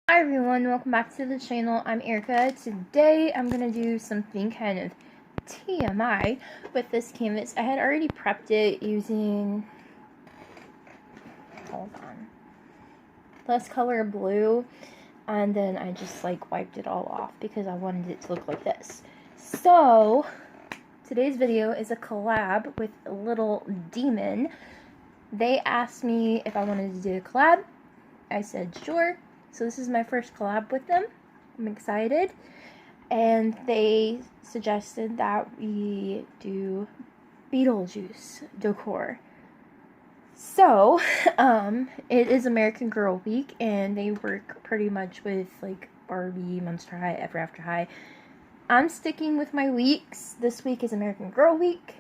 Hi everyone, welcome back to the channel. I'm Erica. Today I'm going to do something kind of TMI with this canvas. I had already prepped it using, less color blue, and then I just wiped it all off because I wanted it to look like this. So today's video is a collab with Little Demon. They asked me if I wanted to do a collab. I said sure. So this is my first collab with them. I'm excited. And they suggested that we do Beetle Juice decor. So, it is American Girl Week, and they work pretty much with Barbie, Monster High, Ever After High. I'm sticking with my weeks. This week is American Girl Week.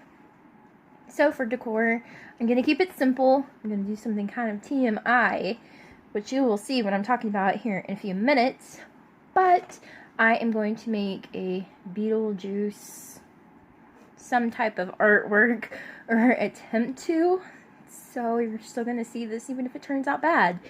So for decor, I'm going to keep it simple. I'm going to do something kind of TMI, which you will see when I'm talking about it here in a few minutes. But I am going to make a Beetle Juice, some type of artwork, or attempt to. So you're still going to see this even if it turns out bad.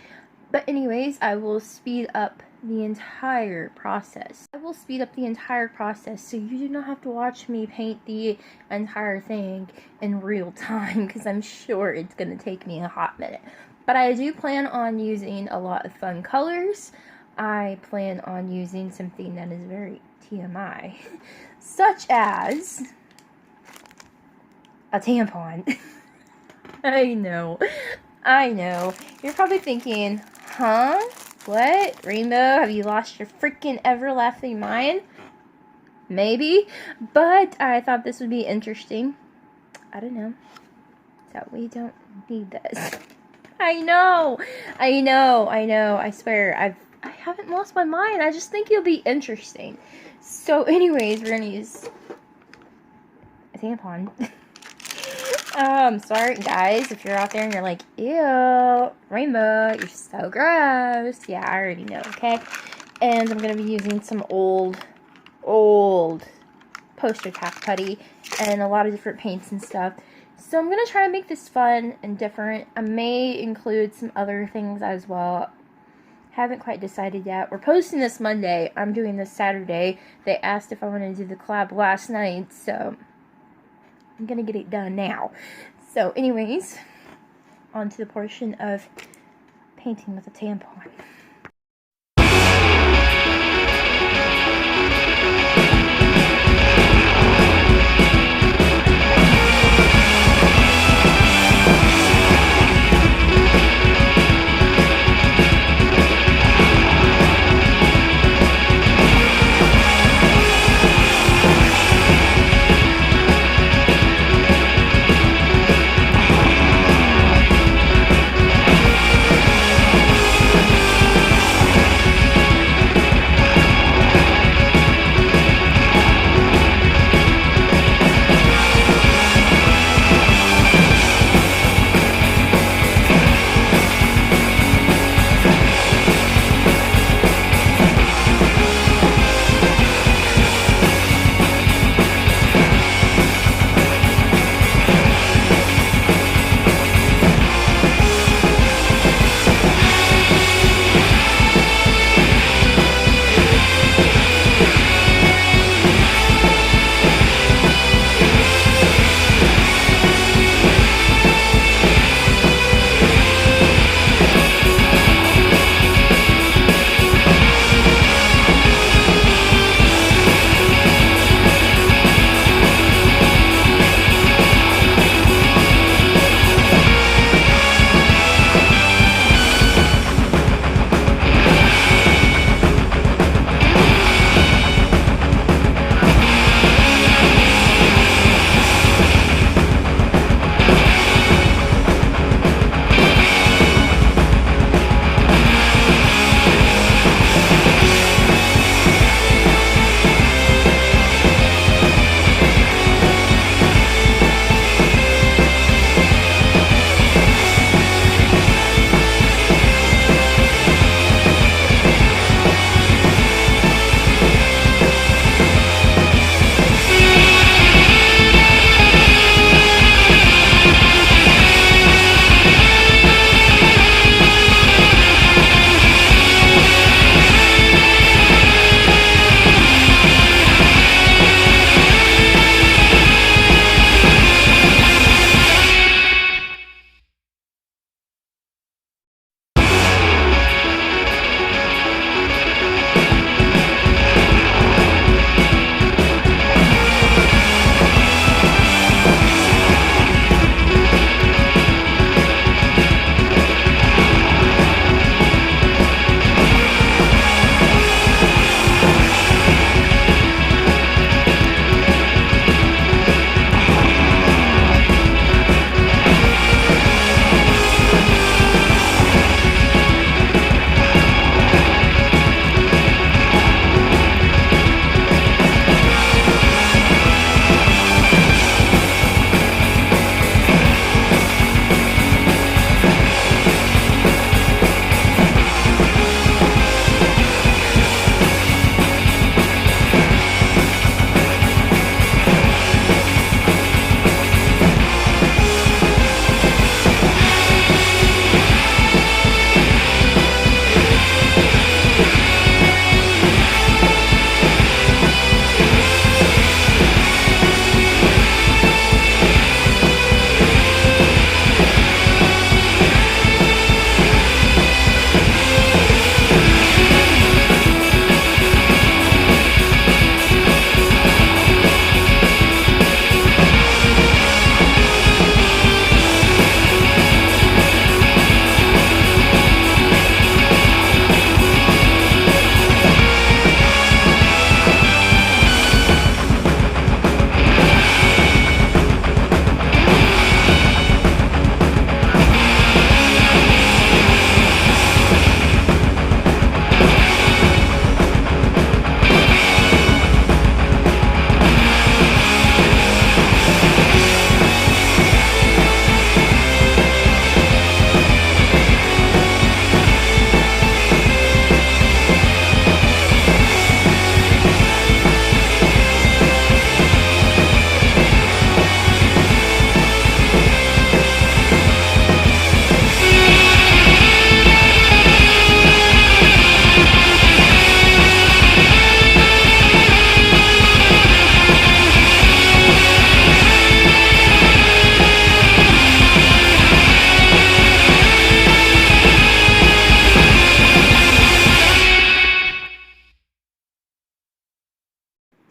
But anyways, I will speed up the entire process. So you do not have to watch me paint the entire thing in real time, because I'm sure it's going to take me a hot minute. But I do plan on using a lot of fun colors. I plan on using something that is very TMI, such as a tampon. I know. You're probably thinking, huh? What? Rainbow, have you lost your freaking everlasting mind? Maybe, but I thought this would be interesting. I don't know. So we don't need this. I know. I swear, I haven't lost my mind. I just think it'll be interesting. So anyways, we're gonna use a tampon. Sorry guys, if you're out there and you're like, ew, Rainbow, you're so gross. Yeah, I already know, okay? And I'm gonna be using some old poster tack putty and a lot of different paints and stuff. So I'm going to try to make this fun and different. I may include some other things as well. Haven't quite decided yet. We're posting this Monday. I'm doing this Saturday. They asked if I wanted to do the collab last night, so I'm going to get it done now. So anyways, on to the portion of painting with a tampon.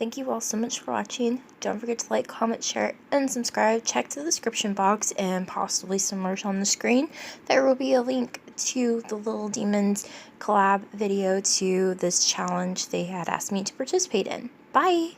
Thank you all so much for watching. Don't forget to like, comment, share, and subscribe. Check the description box and possibly some merch on the screen. There will be a link to the Little Demons collab video to this challenge they had asked me to participate in. Bye!